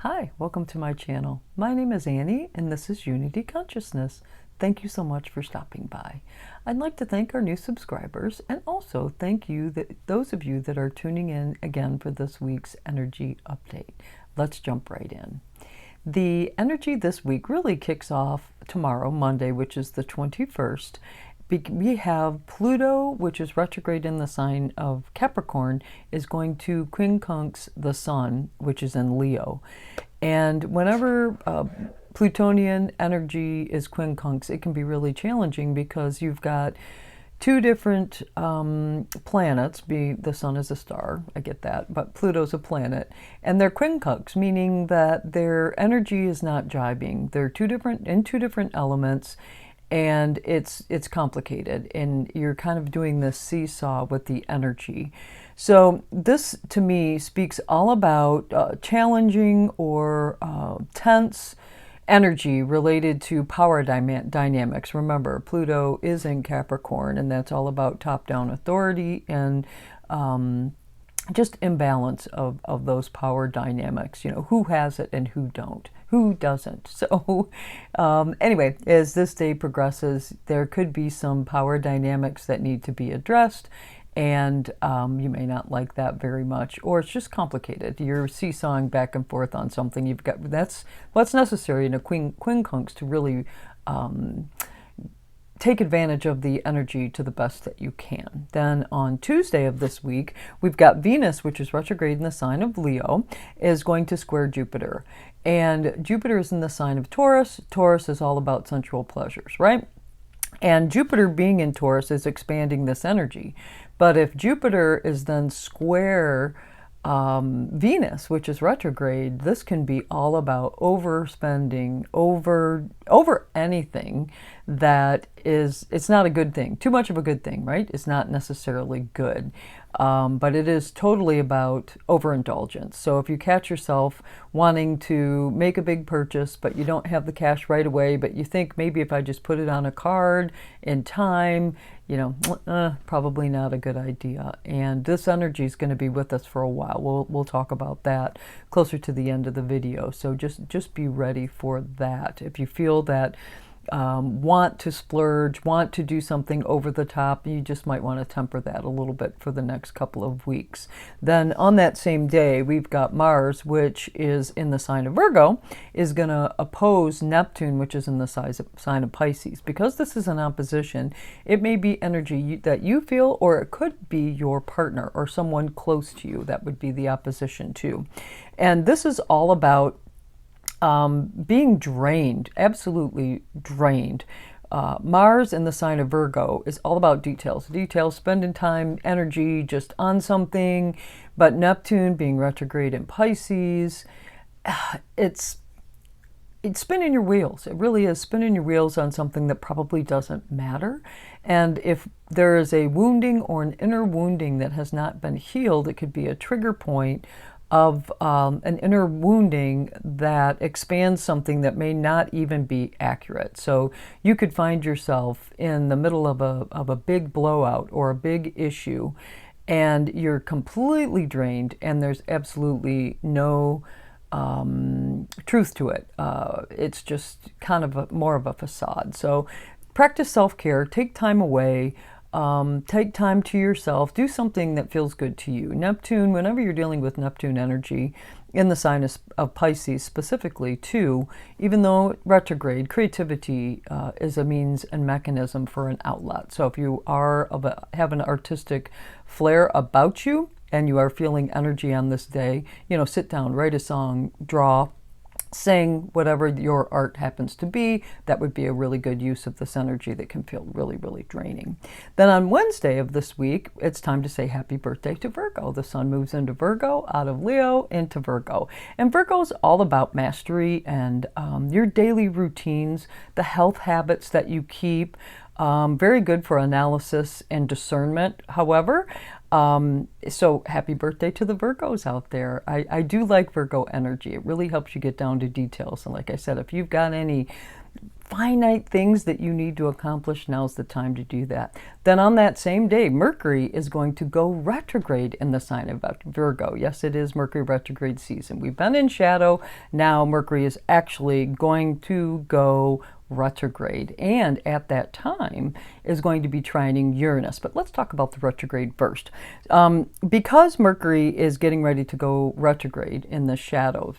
Hi, welcome to my channel. My name is Annie and this is Unity Consciousness. Thank you so much for stopping by. I'd like to thank our new subscribers and also thank you, those of you that are tuning in again for this week's energy update. Let's jump right in. The energy this week really kicks off tomorrow, Monday, which is the 21st. We have Pluto, which is retrograde in the sign of Capricorn, is going to quincunx the Sun, which is in Leo. And whenever Plutonian energy is quincunx, it can be really challenging because you've got two different planets. The Sun is a star, I get that, but Pluto's a planet, and they're quincunx, meaning that their energy is not jibing. They're in two different elements, and it's complicated, and you're kind of doing this seesaw with the energy. So this, to me, speaks all about challenging or tense energy related to power dynamics. Remember, Pluto is in Capricorn, and that's all about top-down authority and just imbalance of those power dynamics. You know, who has it and who doesn't. So anyway, as this day progresses, there could be some power dynamics that need to be addressed, and you may not like that very much, or it's just complicated. You're seesawing back and forth on something. That's what's necessary in a quincunx to really take advantage of the energy to the best that you can. Then on Tuesday of this week, we've got Venus, which is retrograde in the sign of Leo, is going to square Jupiter. And Jupiter is in the sign of Taurus. Taurus is all about sensual pleasures, right? And Jupiter being in Taurus is expanding this energy. But if Jupiter is then square Venus, which is retrograde, this can be all about overspending over anything that it's not a good thing. Too much of a good thing, right? It's not necessarily good. But it is totally about overindulgence. So if you catch yourself wanting to make a big purchase, but you don't have the cash right away, but you think maybe if I just put it on a card in time, you know, probably not a good idea. And this energy is going to be with us for a while. We'll talk about that closer to the end of the video. So just be ready for that. If you feel that want to splurge, want to do something over the top, you just might want to temper that a little bit for the next couple of weeks. Then on that same day, we've got Mars, which is in the sign of Virgo, is going to oppose Neptune, which is in the sign of Pisces. Because this is an opposition, it may be energy that you feel, or it could be your partner or someone close to you that would be the opposition too. And this is all about being drained, absolutely drained. Mars in the sign of Virgo is all about details, spending time, energy just on something. But Neptune being retrograde in Pisces, it's spinning your wheels. It really is spinning your wheels on something that probably doesn't matter. And if there is a wounding or an inner wounding that has not been healed, it could be a trigger point of an inner wounding that expands something that may not even be accurate. So you could find yourself in the middle of a big blowout or a big issue, and you're completely drained, and there's absolutely no truth to it. It's just kind of more of a facade. So practice self-care, take time away. Take time to yourself, do something that feels good to you. Neptune, whenever you're dealing with Neptune energy in the sign of Pisces specifically too, even though retrograde, creativity is a means and mechanism for an outlet. So if you have an artistic flair about you and you are feeling energy on this day, you know, sit down, write a song, draw, sing, whatever your art happens to be. That would be a really good use of this energy that can feel really, really draining. Then on Wednesday of this week, it's time to say happy birthday to Virgo. The sun moves into Virgo, out of Leo into Virgo. And Virgo is all about mastery and your daily routines, the health habits that you keep. Very good for analysis and discernment. However, so happy birthday to the Virgos out there. I do like Virgo energy. It really helps you get down to details. And like I said, if you've got any finite things that you need to accomplish, now's the time to do that. Then on that same day, Mercury is going to go retrograde in the sign of Virgo. Yes, it is Mercury retrograde season. We've been in shadow. Now Mercury is actually going to go retrograde, and at that time is going to be trining Uranus. But let's talk about the retrograde first. Because Mercury is getting ready to go retrograde in the shadow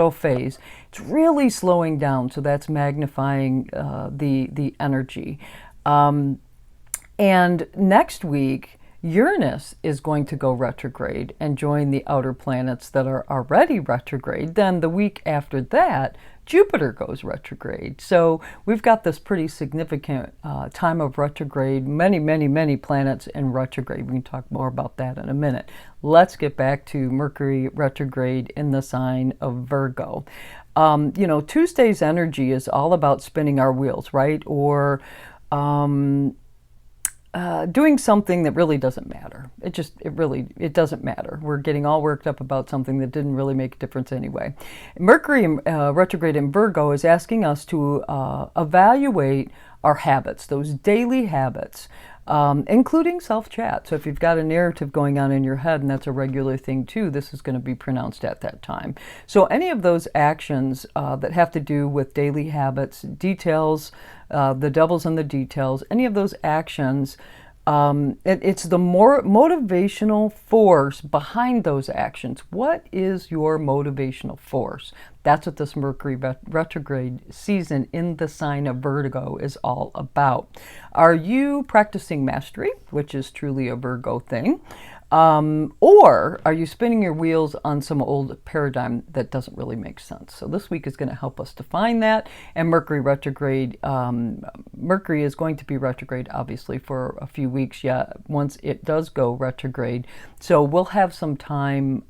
phase, it's really slowing down, so that's magnifying the energy. And next week, Uranus is going to go retrograde and join the outer planets that are already retrograde. Then the week after that, Jupiter goes retrograde. So we've got this pretty significant time of retrograde, many planets in retrograde. We can talk more about that in a minute. Let's get back to Mercury retrograde in the sign of Virgo. Tuesday's energy is all about spinning our wheels, right? Or doing something that really doesn't matter. It doesn't matter. We're getting all worked up about something that didn't really make a difference anyway. Mercury retrograde in Virgo is asking us to evaluate our habits, those daily habits, including self-chat. So if you've got a narrative going on in your head, and that's a regular thing too, this is going to be pronounced at that time. So any of those actions that have to do with daily habits, details, the devil's in the details, any of those actions, it's the more motivational force behind those actions. What is your motivational force? That's what this Mercury retrograde season in the sign of Virgo is all about. Are you practicing mastery, which is truly a Virgo thing? Or are you spinning your wheels on some old paradigm that doesn't really make sense? So this week is going to help us define that. And Mercury retrograde, Mercury is going to be retrograde, obviously, for a few weeks yet, once it does go retrograde. So we'll have some time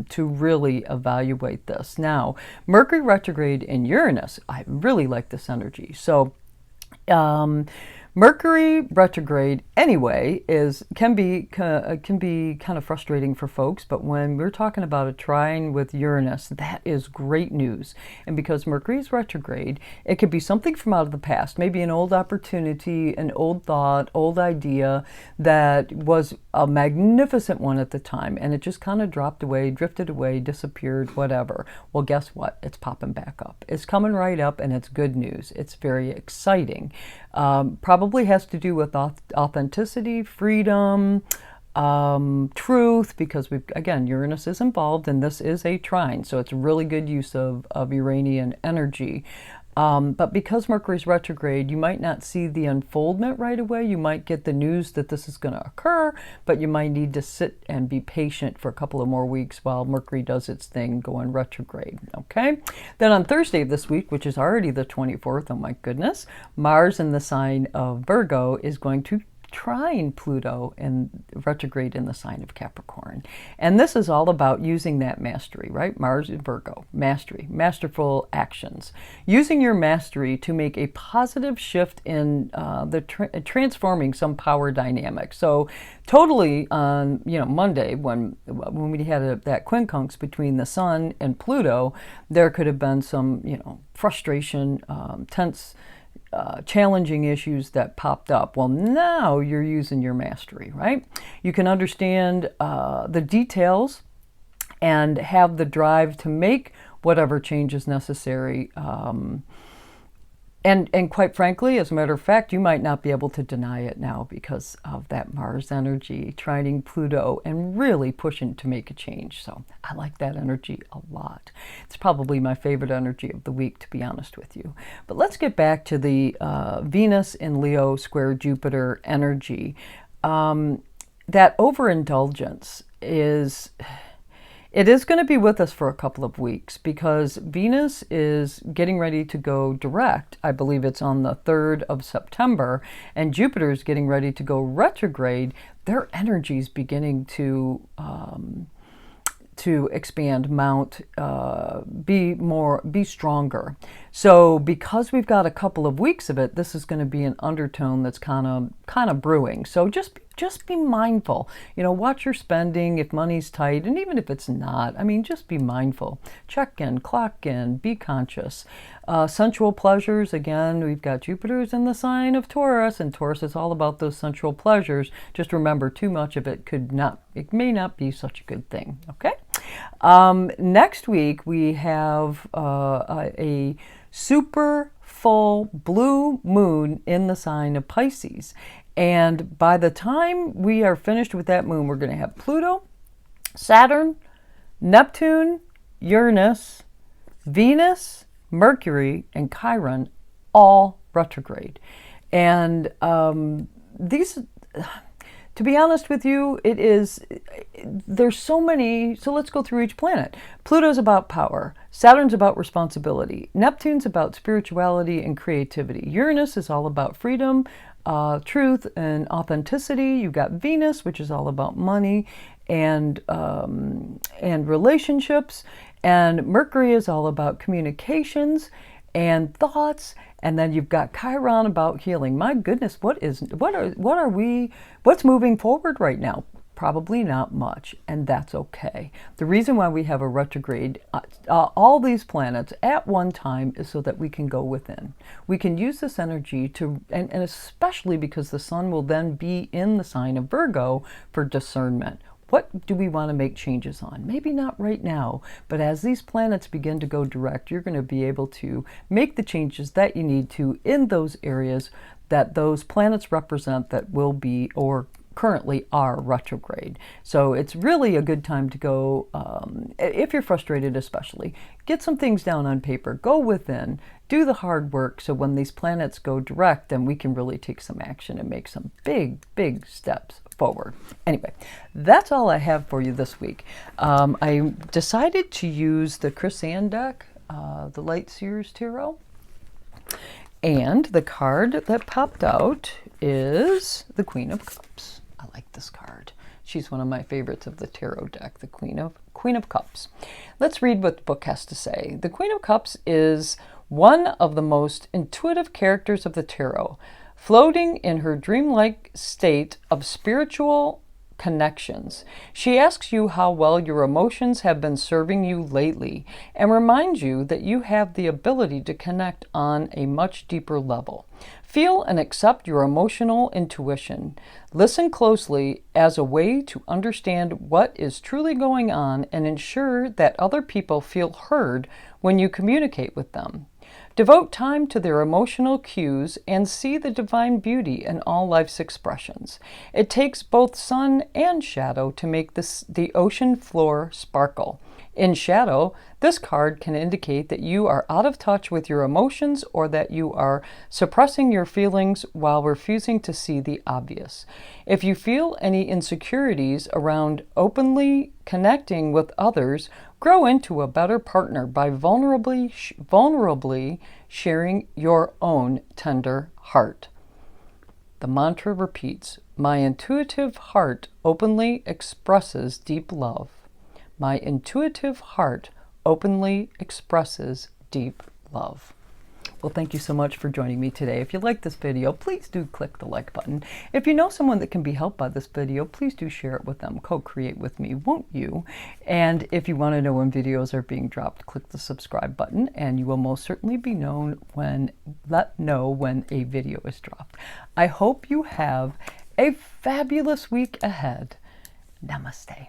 to really evaluate this. Now, Mercury retrograde in Uranus, I really like this energy. So, Mercury retrograde anyway can be kind of frustrating for folks, but when we're talking about a trine with Uranus, that is great news. And because Mercury is retrograde, it could be something from out of the past, maybe an old opportunity, an old thought, old idea that was a magnificent one at the time, and it just kind of dropped away, drifted away, disappeared, whatever. Well, guess what? It's popping back up. It's coming right up, and it's good news. It's very exciting. Probably has to do with authenticity, freedom, truth, because again, Uranus is involved, and this is a trine, so it's really good use of Uranian energy. But because Mercury's retrograde, you might not see the unfoldment right away. You might get the news that this is going to occur, but you might need to sit and be patient for a couple of more weeks while Mercury does its thing going retrograde, okay? Then on Thursday of this week, which is already the 24th, oh my goodness, Mars in the sign of Virgo is going to trine Pluto in retrograde in the sign of Capricorn. And this is all about using that mastery, right? Mars in Virgo, mastery, masterful actions. Using your mastery to make a positive shift in transforming some power dynamic. So totally on Monday when we had that quincunx between the Sun and Pluto, there could have been some frustration, tense, challenging issues that popped up. Well, now you're using your mastery, right? You can understand the details and have the drive to make whatever change is necessary. And quite frankly, as a matter of fact, you might not be able to deny it now because of that Mars energy trining Pluto and really pushing to make a change. So I like that energy a lot. It's probably my favorite energy of the week, to be honest with you. But let's get back to the Venus in Leo square Jupiter energy. That overindulgence is... It is going to be with us for a couple of weeks because Venus is getting ready to go direct. I believe it's on the 3rd of September, and Jupiter is getting ready to go retrograde. Their energy is beginning to expand, mount, be stronger. So because we've got a couple of weeks of it, this is going to be an undertone that's kind of brewing. So just be mindful. Watch your spending if money's tight, and even if it's not, just be mindful. Check in, clock in, be conscious. Sensual pleasures, again, we've got Jupiter's in the sign of Taurus, and Taurus is all about those sensual pleasures. Just remember, too much of it may not be such a good thing, okay? Next week, we have a super full blue moon in the sign of Pisces. And by the time we are finished with that moon, we're going to have Pluto, Saturn, Neptune, Uranus, Venus, Mercury, and Chiron all retrograde. And these, to be honest with you, there's so many, so let's go through each planet. Pluto's about power. Saturn's about responsibility. Neptune's about spirituality and creativity. Uranus is all about freedom, truth, and authenticity. You've got Venus, which is all about money and relationships. And Mercury is all about communications and thoughts. And then you've got Chiron about healing. My goodness, what's moving forward right now? Probably not much, and that's okay. The reason why we have a retrograde, all these planets at one time, is so that we can go within. We can use this energy to, and especially because the sun will then be in the sign of Virgo for discernment. What do we want to make changes on? Maybe not right now, but as these planets begin to go direct, you're going to be able to make the changes that you need to in those areas that those planets represent that will be or currently are retrograde. So it's really a good time to go, if you're frustrated especially, get some things down on paper, go within, do the hard work, so when these planets go direct, then we can really take some action and make some big steps forward. Anyway, that's all I have for you this week. I decided to use the Chris Ann deck, the Light Seers Tarot, and the card that popped out is the Queen of Cups. I like this card. She's one of my favorites of the tarot deck, the Queen of Cups. Let's read what the book has to say. The Queen of Cups is one of the most intuitive characters of the tarot, floating in her dreamlike state of spiritual connections. She asks you how well your emotions have been serving you lately and reminds you that you have the ability to connect on a much deeper level. Feel and accept your emotional intuition. Listen closely as a way to understand what is truly going on and ensure that other people feel heard when you communicate with them. Devote time to their emotional cues and see the divine beauty in all life's expressions. It takes both sun and shadow to make the ocean floor sparkle. In shadow, this card can indicate that you are out of touch with your emotions or that you are suppressing your feelings while refusing to see the obvious. If you feel any insecurities around openly connecting with others, grow into a better partner by vulnerably sharing your own tender heart. The mantra repeats, my intuitive heart openly expresses deep love. My intuitive heart openly expresses deep love. Well, thank you so much for joining me today. If you like this video, please do click the like button. If you know someone that can be helped by this video, please do share it with them. Co-create with me, won't you? And if you want to know when videos are being dropped, click the subscribe button and you will most certainly be know when a video is dropped. I hope you have a fabulous week ahead. Namaste.